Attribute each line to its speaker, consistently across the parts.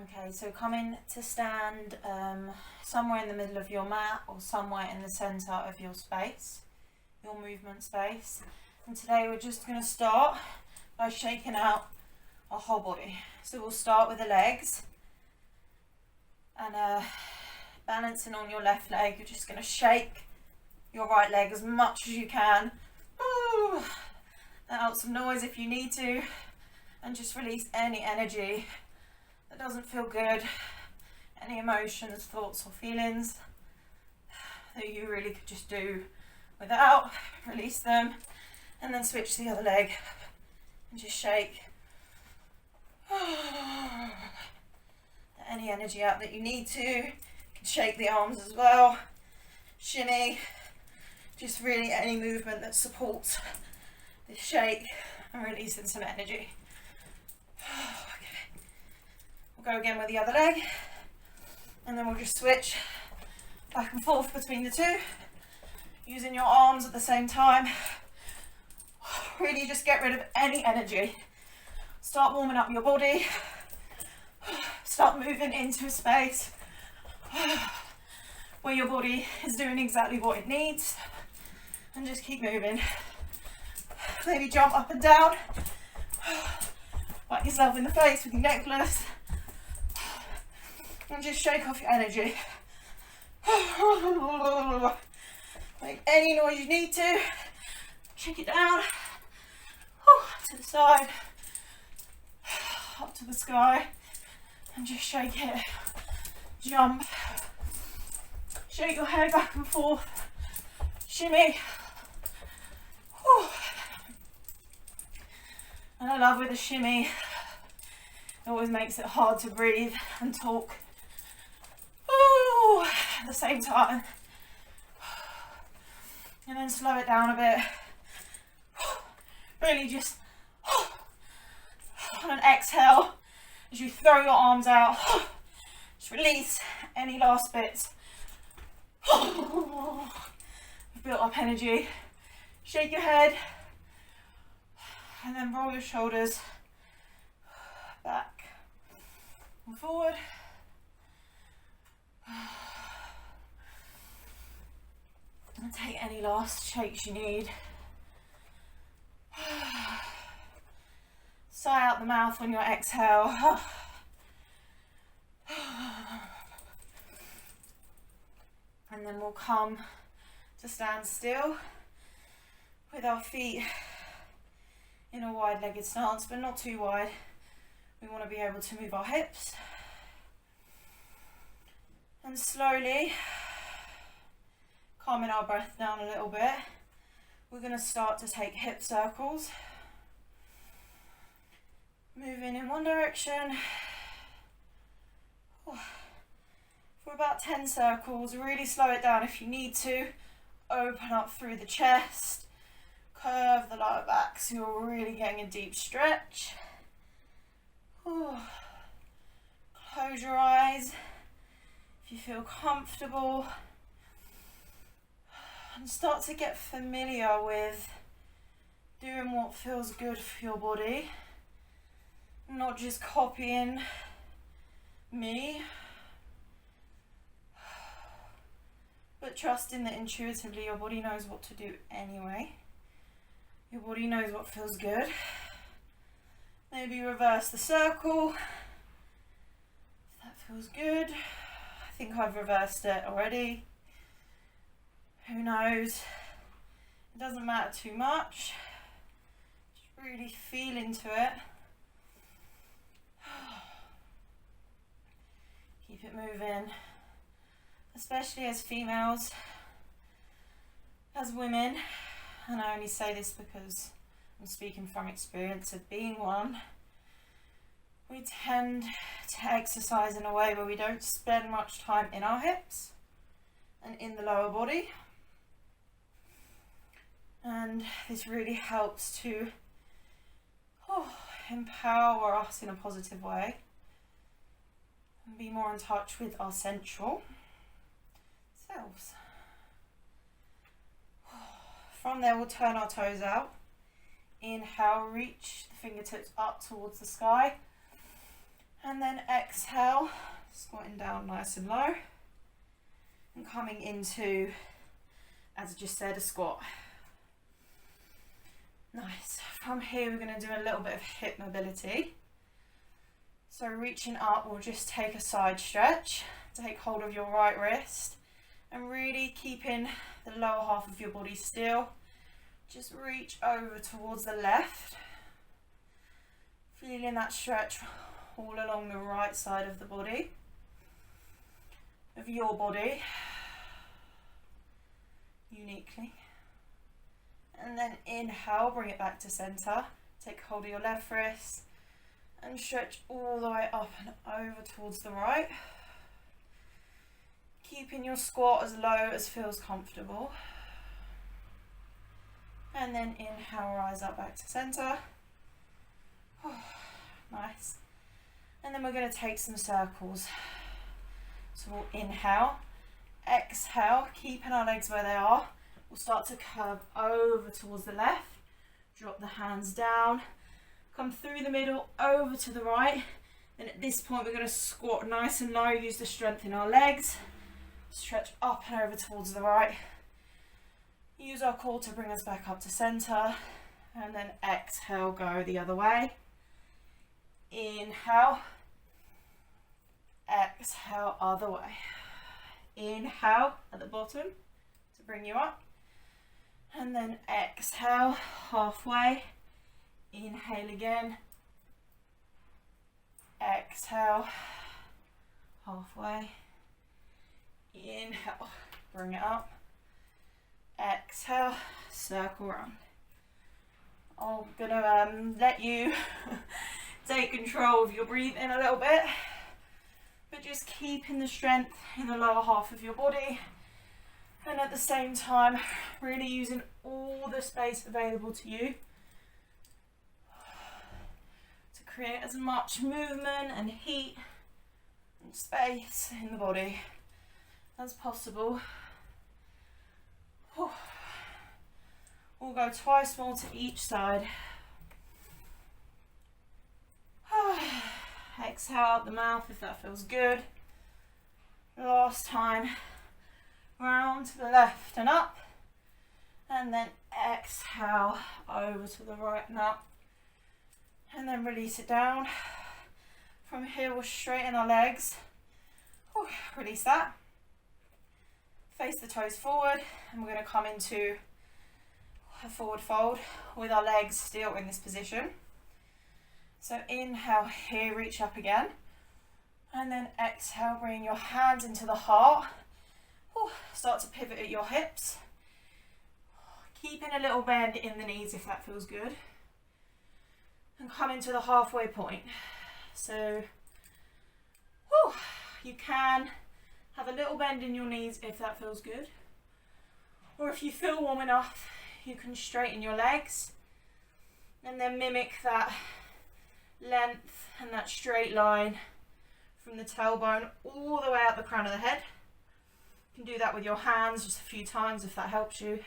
Speaker 1: Okay, so come in to stand somewhere in the middle of your mat or somewhere in the centre of your space, your movement space. And today we're just going to start by shaking out our whole body. So we'll start with the legs and balancing on your left leg. You're just going to shake your right leg as much as you can. Ooh, let out some noise if you need to, and just release any energy that doesn't feel good, any emotions, thoughts or feelings that you really could just do without. Release them and then switch to the other leg and just shake any energy out that you need to. You can shake the arms as well, shimmy, just really any movement that supports this shake and releasing some energy. Go again with the other leg, and then we'll just switch back and forth between the two, using your arms at the same time. Really just get rid of any energy. Start warming up your body. Start moving into a space where your body is doing exactly what it needs, and just keep moving. Maybe jump up and down, whack yourself in the face with your necklace, and just shake off your energy. Make any noise you need to. Shake it down, to the side, up to the sky, and just shake it. Jump. Shake your head back and forth. Shimmy. And I love with a shimmy, it always makes it hard to breathe and talk at the same time. And then slow it down a bit. Really just on an exhale, as you throw your arms out, just release any last bits. You've built up energy. Shake your head and then roll your shoulders back and forward. And take any last shakes you need. Sigh out the mouth on your exhale. And then we'll come to stand still with our feet in a wide-legged stance, but not too wide. We want to be able to move our hips. And slowly calming our breath down a little bit, we're going to start to take hip circles. Moving in one direction for about 10 circles. Really slow it down if you need to. Open up through the chest, curve the lower back so you're really getting a deep stretch. Close your eyes if you feel comfortable, and start to get familiar with doing what feels good for your body, not just copying me, but trusting that intuitively your body knows what to do anyway. Your body knows what feels good. Maybe reverse the circle if that feels good. I think I've reversed it already. Who knows? It doesn't matter too much. Just really feel into it. Keep it moving. Especially as females, as women, and I only say this because I'm speaking from experience of being one, we tend to exercise in a way where we don't spend much time in our hips and in the lower body. And this really helps to empower us in a positive way and be more in touch with our central selves. From there, we'll turn our toes out. Inhale, reach the fingertips up towards the sky. And And then exhale, squatting down nice and low and coming into, as I just said, a squat. Nice. From here we're going to do a little bit of hip mobility. So reaching up, we'll just take a side stretch, take hold of your right wrist and really keeping the lower half of your body still. Just reach over towards the left, feeling that stretch all along the right side of the body, of your body, uniquely. And then inhale, bring it back to center. Take hold of your left wrist and stretch all the way up and over towards the right. Keeping your squat as low as feels comfortable. And then inhale, rise up back to center. Oh, nice. And then we're going to take some circles. So we'll inhale, exhale, keeping our legs where they are. We'll start to curve over towards the left. Drop the hands down. Come through the middle, over to the right. Then at this point we're going to squat nice and low, use the strength in our legs. Stretch up and over towards the right. Use our core to bring us back up to center. And then exhale, go the other way. Inhale. Exhale, other way. Inhale at the bottom to bring you up. And then exhale, halfway. Inhale again. Exhale, halfway. Inhale, bring it up. Exhale, circle around. I'm gonna let you take control of your breathing a little bit, but just keeping the strength in the lower half of your body, and at the same time really using all the space available to you to create as much movement and heat and space in the body as possible. We'll go twice more to each side. Exhale out the mouth if that feels good. Last time. Round to the left and up. And then exhale over to the right and up. And then release it down. From here we'll straighten our legs. Release that. Face the toes forward, and we're going to come into a forward fold with our legs still in this position. So inhale here, reach up again, and then exhale, bring your hands into the heart. Start to pivot at your hips, keeping a little bend in the knees if that feels good, and come into the halfway point. So you can have a little bend in your knees if that feels good. Or if you feel warm enough, you can straighten your legs and then mimic that length and that straight line from the tailbone all the way out the crown of the head. You can do that with your hands just a few times if that helps you.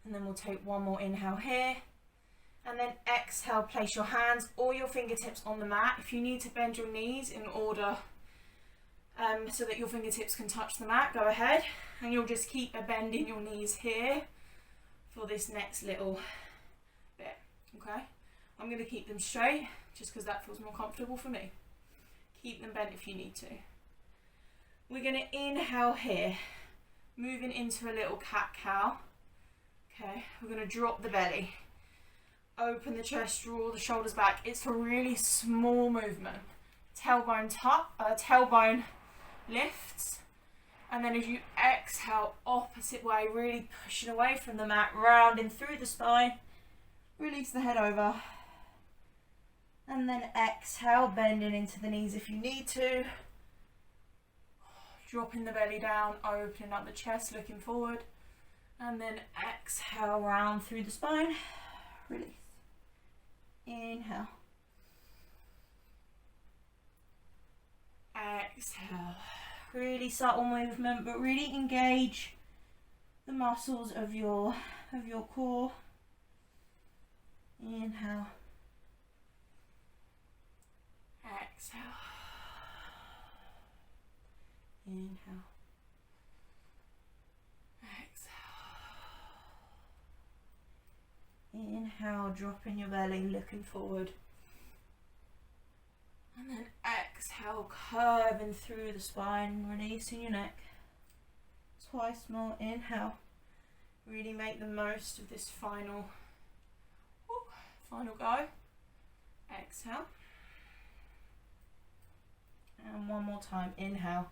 Speaker 1: And then we'll take one more inhale here. And then exhale, place your hands or your fingertips on the mat. If you need to bend your knees in order so that your fingertips can touch the mat, go ahead. And you'll just keep a bend in your knees here for this next little bit, okay? I'm going to keep them straight just because that feels more comfortable for me. Keep them bent if you need to. We're going to inhale here, moving into a little cat-cow. Okay, we're going to drop the belly. Open the chest, draw the shoulders back. It's a really small movement. Tailbone lifts, and then as you exhale, opposite way, really pushing away from the mat, rounding through the spine. Release the head over, and then exhale, bending into the knees if you need to. Dropping the belly down, opening up the chest, looking forward, and then exhale, round through the spine. Release. Inhale. Exhale. Really subtle movement, but really engage the muscles of your core. Inhale. Exhale. Inhale. Exhale. Inhale, dropping your belly, looking forward. And then exhale, curving through the spine, releasing your neck. Twice more, inhale. Really make the most of this final go. Exhale. And one more time, inhale.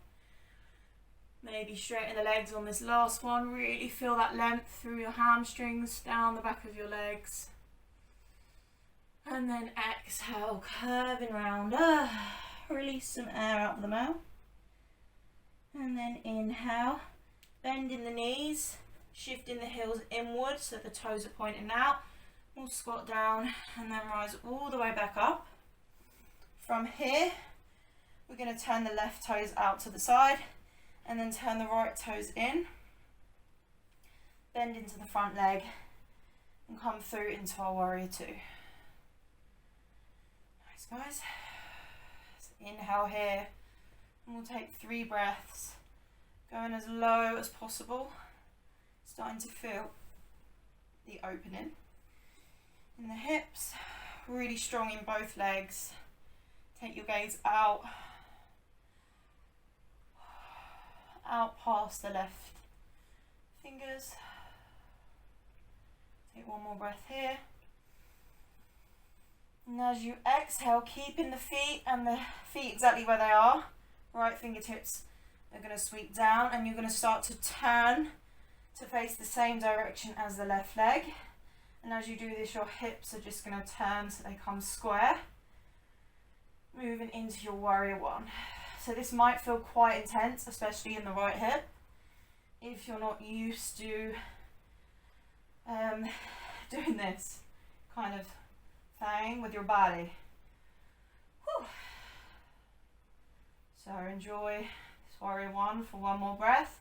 Speaker 1: Maybe straighten the legs on this last one. Really feel that length through your hamstrings, down the back of your legs. And then exhale, curving round. Release some air out of the mouth. And then inhale, bending the knees, shifting the heels inward so the toes are pointing out. We'll squat down and then rise all the way back up. From here, we're going to turn the left toes out to the side and then turn the right toes in. Bend into the front leg and come through into our warrior two. Nice, guys. So inhale here, and we'll take 3 breaths, going as low as possible, starting to feel the opening in the hips, really strong in both legs. Take your gaze out past the left fingers. Take one more breath here. And as you exhale, keeping the feet exactly where they are. Right fingertips are going to sweep down, and you're going to start to turn to face the same direction as the left leg. And as you do this, your hips are just going to turn so they come square. Moving into your warrior one. So this might feel quite intense, especially in the right hip, if you're not used to doing this kind of thing with your body. Whew. So enjoy this warrior one for one more breath.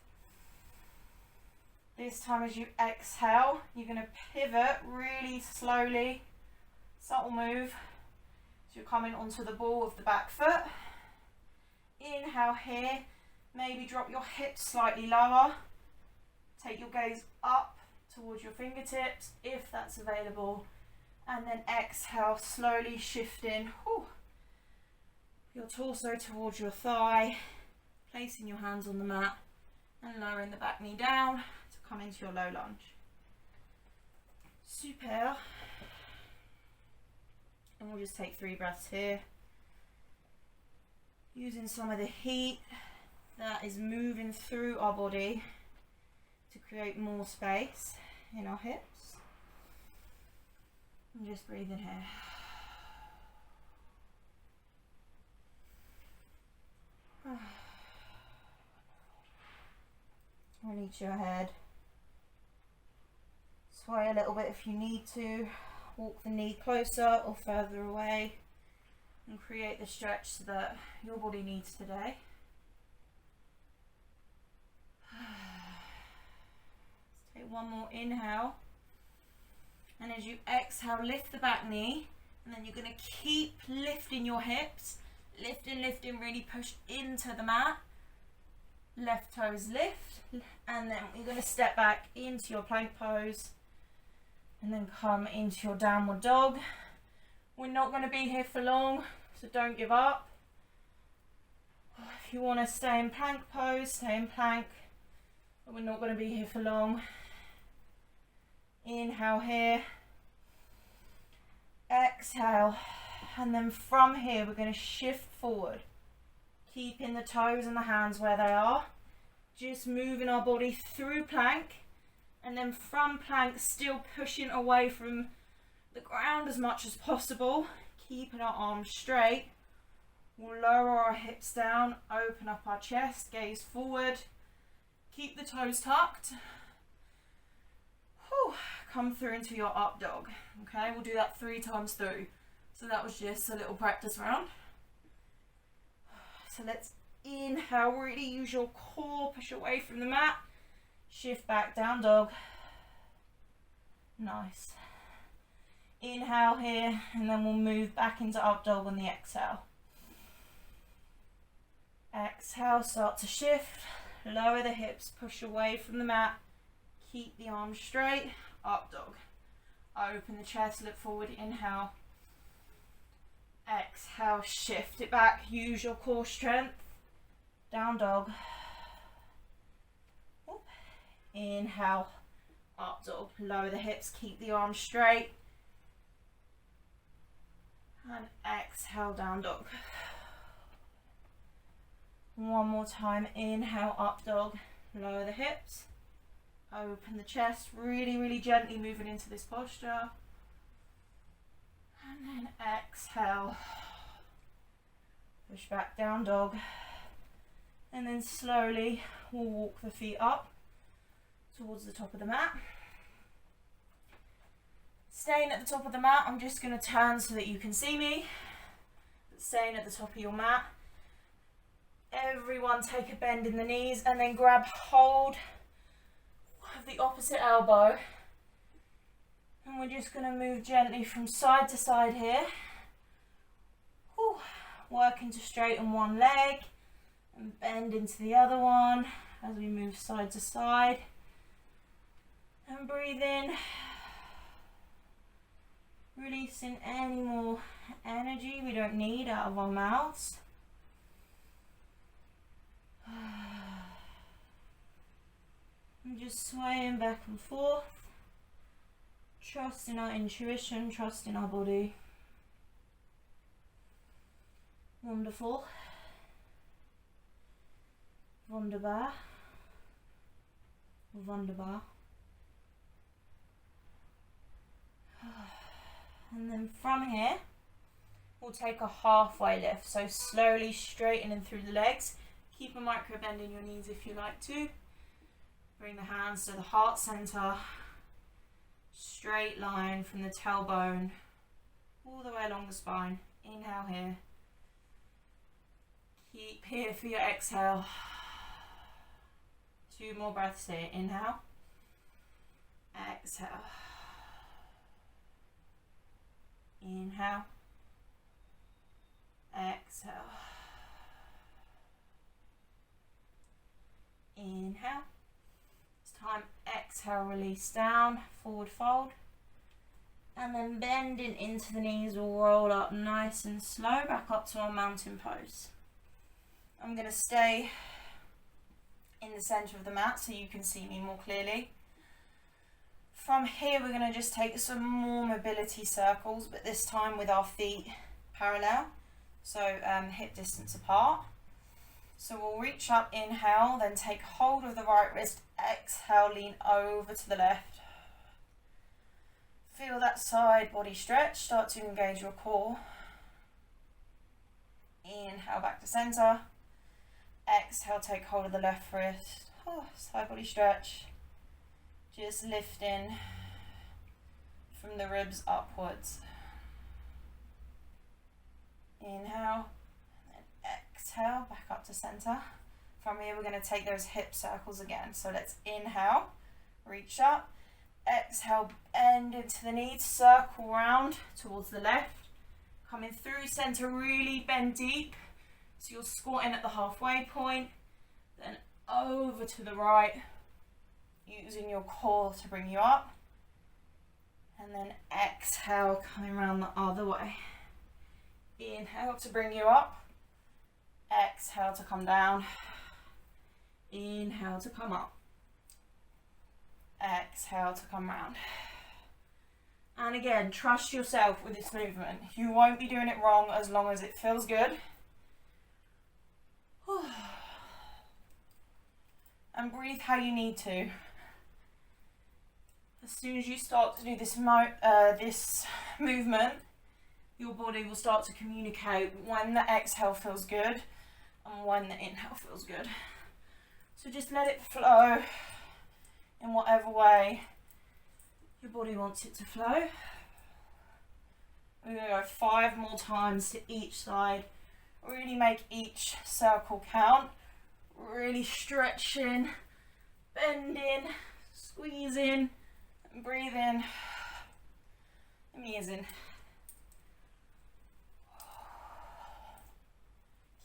Speaker 1: This time as you exhale, you're going to pivot really slowly, subtle move. So you're coming onto the ball of the back foot. Inhale here, maybe drop your hips slightly lower. Take your gaze up towards your fingertips if that's available. And then exhale, slowly shifting your torso towards your thigh, placing your hands on the mat and lowering the back knee down to come into your low lunge. Super. And we'll just take 3 breaths here. Using some of the heat that is moving through our body to create more space in our hips. And just breathe in here. Release your head. Sway a little bit if you need to. Walk the knee closer or further away and create the stretch that your body needs today. Let's take one more inhale. And as you exhale, lift the back knee. And then you're going to keep lifting your hips. Lifting, really push into the mat. Left toes lift. And then you're going to step back into your plank pose. And then come into your downward dog. We're not going to be here for long, so don't give up. If you want to stay in plank pose, stay in plank. But we're not going to be here for long. Inhale here. Exhale. And then from here, we're going to shift forward. Keeping the toes and the hands where they are. Just moving our body through plank. And then from plank, still pushing away from the ground as much as possible. Keeping our arms straight. We'll lower our hips down, open up our chest, gaze forward. Keep the toes tucked. Whew. Come through into your up dog. Okay, we'll do that 3 times through. So that was just a little practice round. So let's inhale, really use your core, push away from the mat. Shift back, down dog. Nice. Inhale here, and then we'll move back into up dog on the exhale. Exhale, start to shift, lower the hips, push away from the mat, keep the arms straight, up dog. Open the chest, look forward, inhale. Exhale, shift it back, use your core strength, down dog. Inhale, up dog, lower the hips, keep the arms straight. And exhale, down dog. One more time, inhale, up dog, lower the hips, open the chest, really, really gently moving into this posture. And then exhale, push back, down dog. And then slowly we'll walk the feet up towards the top of the mat. Staying at the top of the mat, I'm just going to turn so that you can see me. Staying at the top of your mat. Everyone take a bend in the knees and then grab hold of the opposite elbow. And we're just going to move gently from side to side here. Whew. Working to straighten one leg and bend into the other one as we move side to side. And breathe in. Releasing any more energy we don't need out of our mouths. And just swaying back and forth. Trust in our intuition, trust in our body. Wonderful. Wunderbar. Wunderbar. And then from here, we'll take a halfway lift. So slowly straightening through the legs. Keep a micro bend in your knees if you like to. Bring the hands to the heart center. Straight line from the tailbone all the way along the spine. Inhale here. Keep here for your exhale. 2 more breaths here. Inhale. Exhale. Inhale. Exhale. Inhale. This time exhale, release down, forward fold. And then bending into the knees, we'll roll up nice and slow back up to our mountain pose. I'm going to stay in the center of the mat so you can see me more clearly. From here, we're going to just take some more mobility circles, but this time with our feet parallel, so hip distance apart. So we'll reach up, inhale, then take hold of the right wrist, exhale, lean over to the left. Feel that side body stretch, start to engage your core. Inhale, back to center. Exhale, take hold of the left wrist, side body stretch. Just lifting from the ribs upwards. Inhale, and then exhale, back up to center. From here, we're going to take those hip circles again. So let's inhale, reach up, exhale, bend into the knees, circle round towards the left. Coming through center, really bend deep. So you're squatting at the halfway point, then over to the right, using your core to bring you up, and then exhale, coming around the other way. Inhale to bring you up, exhale to come down, inhale to come up, exhale to come round. And again, trust yourself with this movement. You won't be doing it wrong as long as it feels good. And breathe how you need to. As soon as you start to do this movement, your body will start to communicate when the exhale feels good and when the inhale feels good. So just let it flow in whatever way your body wants it to flow. We're going to go 5 more times to each side. Really make each circle count. Really stretching, bending, squeezing, and breathe in. Amazing.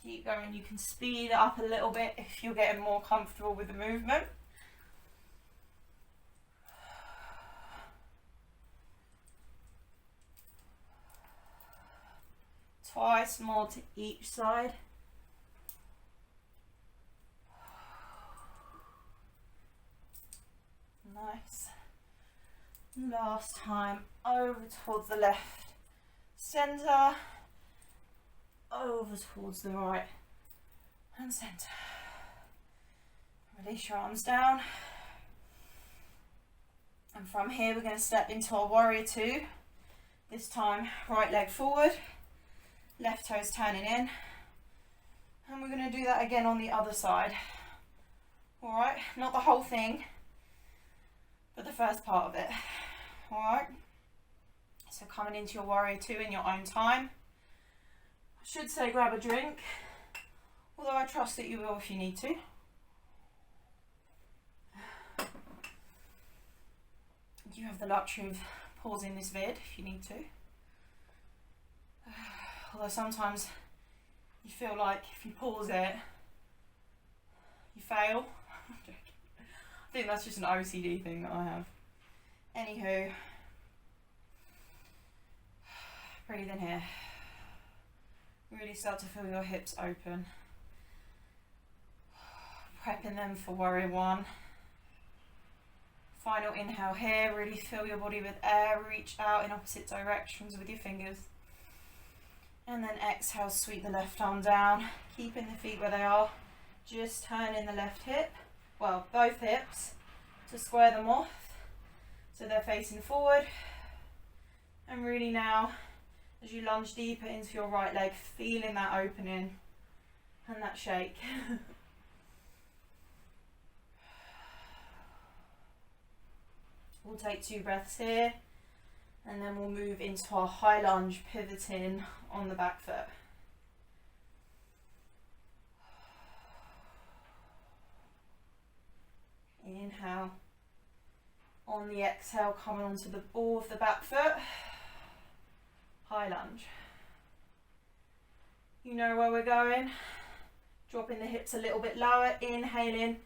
Speaker 1: Keep going. You can speed it up a little bit if you're getting more comfortable with the movement. Twice more to each side. Nice. Last time, over towards the left centre, over towards the right and centre. Release your arms down. And from here we're going to step into our warrior two. This time right leg forward, left toes turning in. And we're going to do that again on the other side. Alright, not the whole thing, but the first part of it. Alright, so coming into your warrior two in your own time. I should say grab a drink, although I trust that you will if you need to. You have the luxury of pausing this vid if you need to. Although sometimes you feel like if you pause it, you fail. I think that's just an OCD thing that I have. Anywho, breathe in here. Really start to feel your hips open. Prepping them for warrior one. Final inhale here, really fill your body with air, reach out in opposite directions with your fingers. And then exhale, sweep the left arm down, keeping the feet where they are. Just turn in the left hip, well, both hips, to square them off. So they're facing forward. And really now, as you lunge deeper into your right leg, feeling that opening and that shake. We'll take 2 breaths here, and then we'll move into our high lunge, pivoting on the back foot. Inhale. On the exhale, coming onto the ball of the back foot. High lunge. You know where we're going. Dropping the hips a little bit lower, inhaling,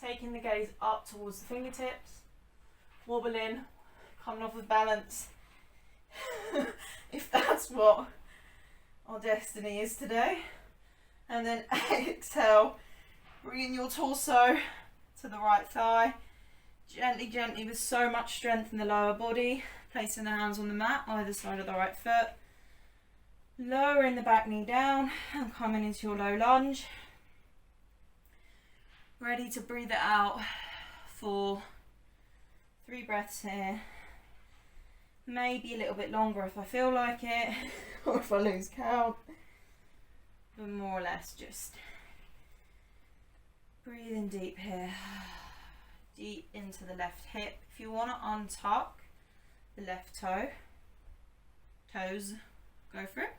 Speaker 1: taking the gaze up towards the fingertips, wobbling, coming off with balance. If that's what our destiny is today. And then exhale, bringing your torso to the right thigh. Gently, gently, with so much strength in the lower body, placing the hands on the mat, either side of the right foot. Lowering the back knee down and coming into your low lunge. Ready to breathe it out for 3 breaths here. Maybe a little bit longer if I feel like it, or if I lose count. But more or less just breathing deep here. Deep into the left hip. If you want to untuck the left toes, go for it.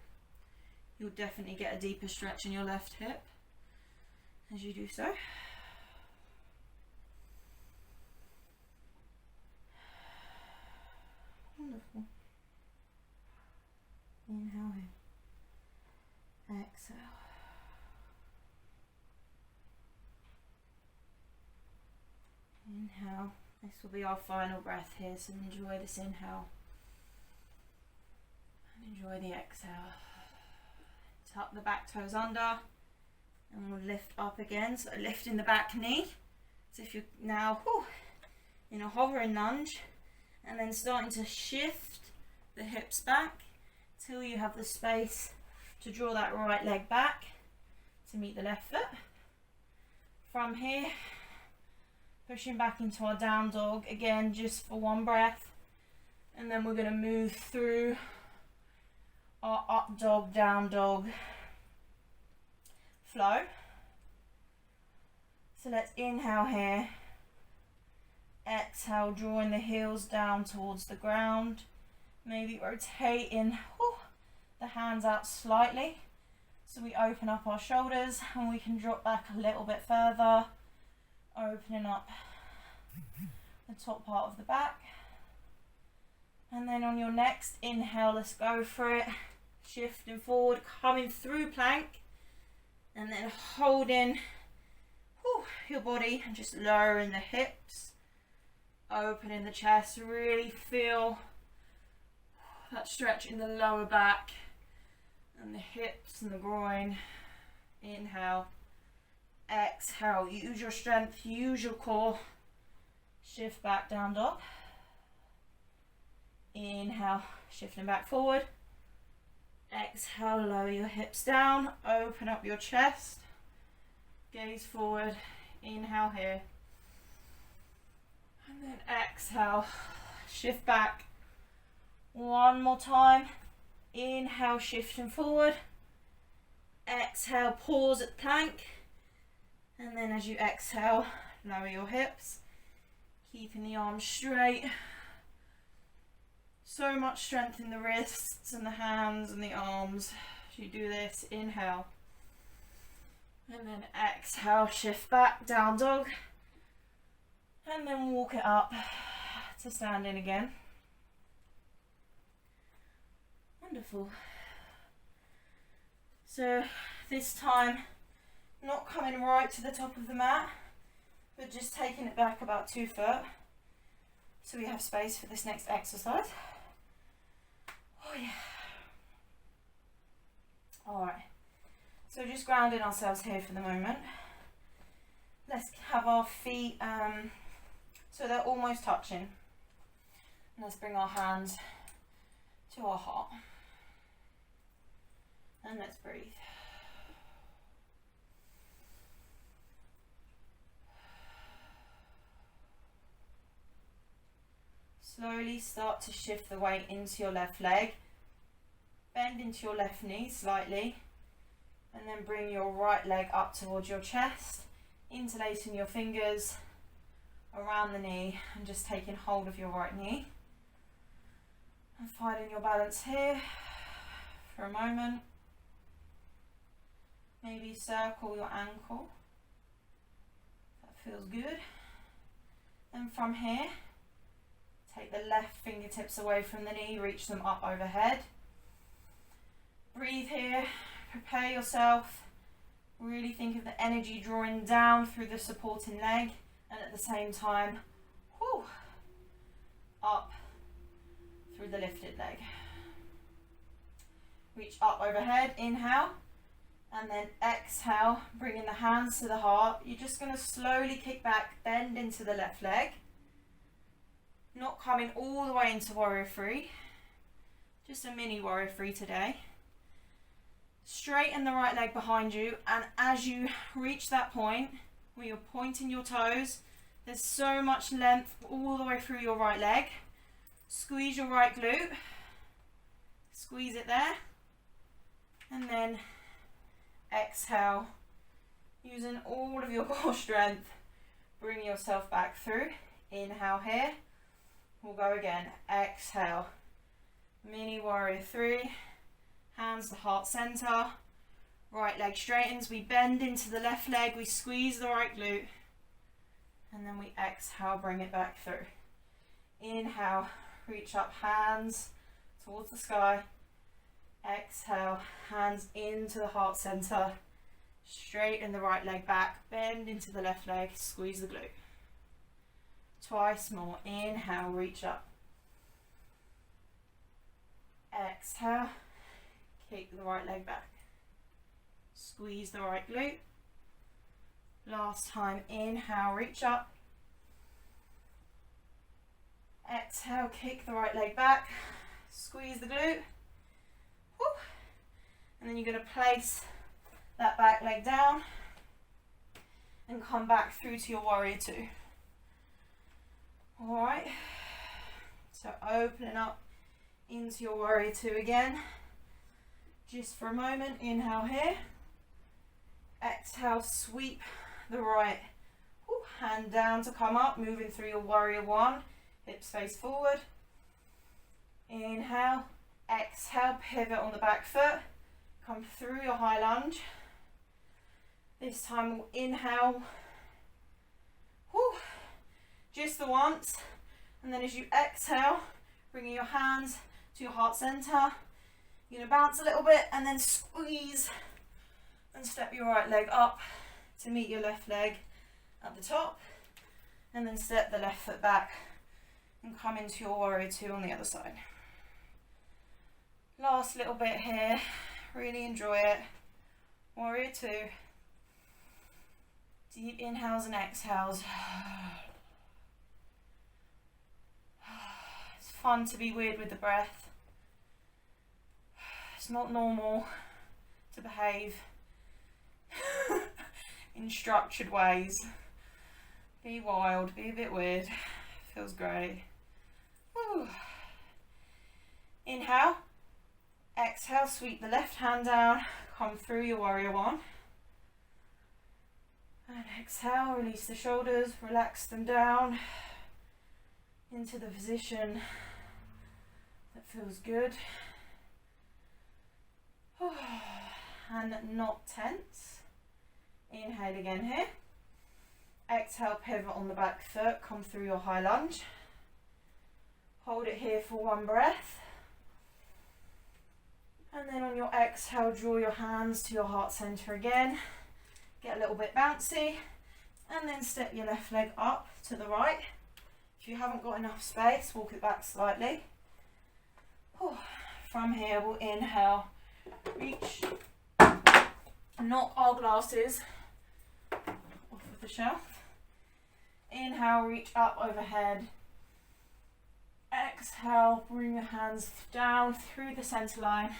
Speaker 1: You'll definitely get a deeper stretch in your left hip as you do so. Wonderful. Inhale in. Exhale. Inhale. This will be our final breath here, so enjoy this inhale. And enjoy the exhale. Tuck the back toes under, and we'll lift up again. So lifting the back knee. So if you're now in a hovering lunge, and then starting to shift the hips back till you have the space to draw that right leg back to meet the left foot. From here, pushing back into our down dog again, just for 1 breath, and then we're going to move through our up dog, down dog flow. So let's inhale here, exhale, drawing the heels down towards the ground, maybe rotating the hands out slightly so we open up our shoulders and we can drop back a little bit further, opening up the top part of the back. And then on your next inhale, let's go for it. Shifting forward, coming through plank, and then holding your body and just lowering the hips, opening the chest. Really feel that stretch in the lower back and the hips and the groin. Inhale, exhale, use your strength, use your core. Shift back, down dog. Inhale, shifting back forward. Exhale, lower your hips down, open up your chest, gaze forward. Inhale here, and then exhale, shift back. One more time. Inhale, shifting forward. Exhale, pause at plank, and then as you exhale, lower your hips, keeping the arms straight. So much strength in the wrists and the hands and the arms as you do this. Inhale, and then exhale, shift back, down dog, and then walk it up to standing again. Wonderful. So this time, not coming right to the top of the mat, but just taking it back about 2 foot, so we have space for this next exercise. Oh yeah. Alright, so just grounding ourselves here for the moment. Let's have our feet so they're almost touching. And let's bring our hands to our heart. And let's breathe. Slowly start to shift the weight into your left leg. Bend into your left knee slightly. And then bring your right leg up towards your chest. Interlacing your fingers around the knee and just taking hold of your right knee. And finding your balance here for a moment. Maybe circle your ankle. That feels good. And from here, take the left fingertips away from the knee, reach them up overhead. Breathe here, prepare yourself. Really think of the energy drawing down through the supporting leg, and at the same time, up through the lifted leg. Reach up overhead, inhale, and then exhale, bringing the hands to the heart. You're just going to slowly kick back, bend into the left leg. Not coming all the way into warrior three, just a mini warrior three today. Straighten the right leg behind you, and as you reach that point where you're pointing your toes, there's so much length all the way through your right leg. Squeeze your right glute, squeeze it there, and then exhale, using all of your core strength, bring yourself back through. Inhale here, we'll go again, exhale, mini warrior three, hands to heart center, right leg straightens, we bend into the left leg, we squeeze the right glute, and then we exhale, bring it back through. Inhale, reach up, hands towards the sky. Exhale, hands into the heart center, straighten the right leg back, bend into the left leg, squeeze the glute. Twice more. Inhale, reach up. Exhale, kick the right leg back, squeeze the right glute. Last time. Inhale, reach up. Exhale, kick the right leg back, squeeze the glute. Woo. And then you're going to place that back leg down and come back through to your warrior two. Alright, so opening up into your warrior two again, just for a moment. Inhale here, exhale, sweep the right hand down to come up, moving through your warrior one, hips face forward. Inhale, exhale, pivot on the back foot, come through your high lunge. This time we'll inhale, just the once, and then as you exhale, Bringing your hands to your heart center. You're going to bounce a little bit and then squeeze and step your right leg up to meet your left leg at the top, and then step the left foot back and come into your warrior two on the other side. Last little bit here, really enjoy it. Warrior two. Deep inhales and exhales. It's fun to be weird with the breath. It's not normal to behave in structured ways. Be wild, be a bit weird. Feels great. Woo. Inhale. Exhale, sweep the left hand down. Come through your warrior one. And exhale, release the shoulders, relax them down into the position that feels good. And not tense. Inhale again here. Exhale, pivot on the back foot, come through your high lunge. Hold it here for one breath. And then on your exhale, draw your hands to your heart center again. Get a little bit bouncy. And then step your left leg up to the right. If you haven't got enough space, walk it back slightly. From here, we'll inhale, reach, knock our glasses off of the shelf. Inhale, reach up overhead. Exhale, bring your hands down through the center line.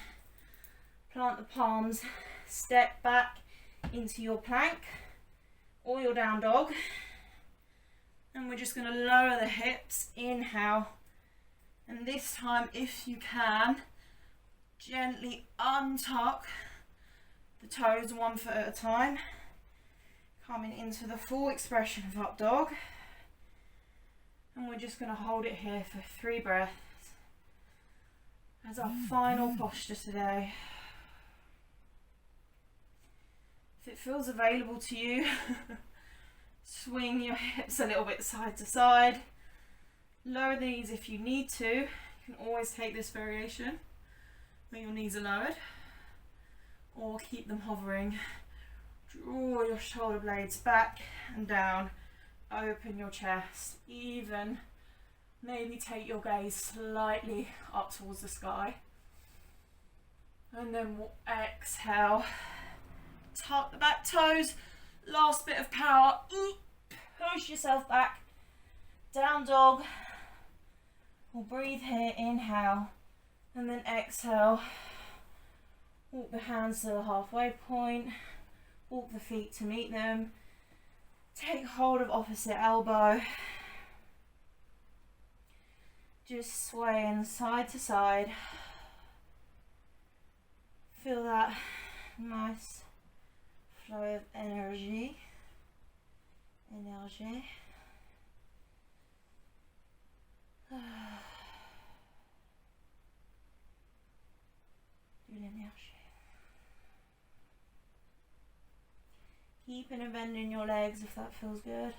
Speaker 1: Plant the palms, step back into your plank or your down dog. And we're just going to lower the hips. Inhale. And this time, if you can, gently untuck the toes one foot at a time. Coming into the full expression of up dog. And we're just going to hold it here for 3 breaths as our final posture today. If it feels available to you, swing your hips a little bit side to side. Lower the knees if you need to. You can always take this variation where your knees are lowered, or keep them hovering. Draw your shoulder blades back and down. Open your chest. Even maybe take your gaze slightly up towards the sky. And then we'll exhale. Tuck the back toes. Last bit of power. Push yourself back. Down dog. We'll breathe here. Inhale. And then exhale. Walk the hands to the halfway point. Walk the feet to meet them. Take hold of opposite elbow. Just swaying side to side. Feel that nice flow of energy. Energy. De l'énergie. Keeping and bending your legs if that feels good.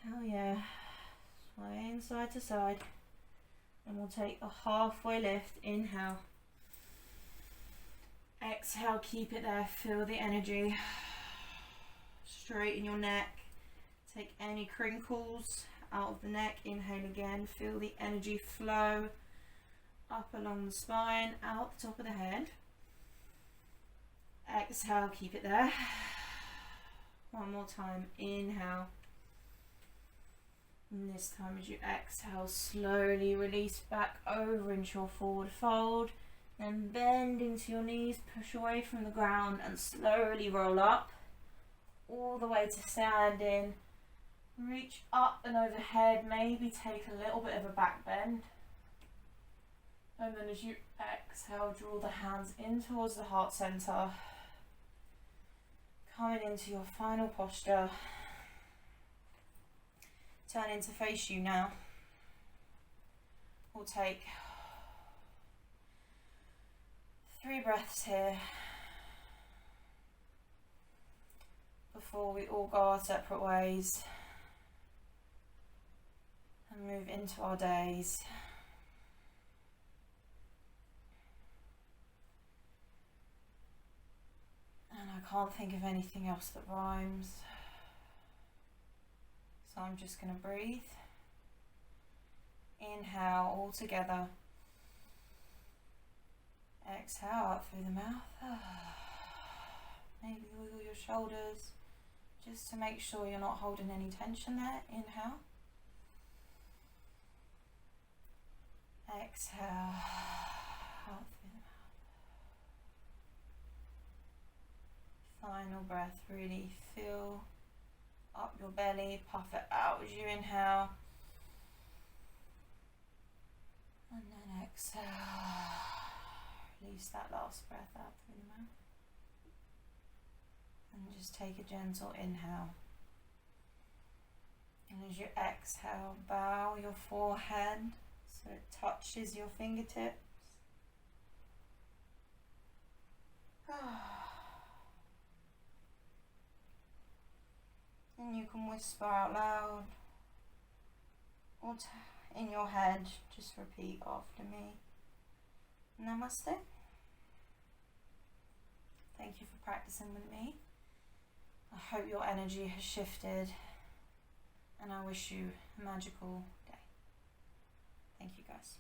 Speaker 1: Hell yeah. Swaying side to side. And we'll take a halfway lift. Inhale. Exhale, keep it there. Feel the energy. Straighten your neck. Take any crinkles out of the neck. Inhale again. Feel the energy flow up along the spine, out the top of the head. Exhale, keep it there. One more time. Inhale. And this time as you exhale, slowly release back over into your forward fold. Then bend into your knees, push away from the ground and slowly roll up. All the way to standing. Reach up and overhead, maybe take a little bit of a back bend. And then as you exhale, draw the hands in towards the heart center. Coming into your final posture. Turning to face you now. We'll take 3 breaths here before we all go our separate ways. and move into our days. And I can't think of anything else that rhymes. So I'm just going to breathe. Inhale all together. Exhale out through the mouth. Maybe wiggle your shoulders just to make sure you're not holding any tension there. Inhale. Exhale out through the mouth. Final breath, really fill up your belly, puff it out as you inhale. And then exhale. Release that last breath out through the mouth. And just take a gentle inhale. And as you exhale, bow your forehead so it touches your fingertips. And you can whisper out loud or in your head, just repeat after me. Namaste. Thank you for practicing with me. I hope your energy has shifted, and I wish you a magical day. Thank you guys.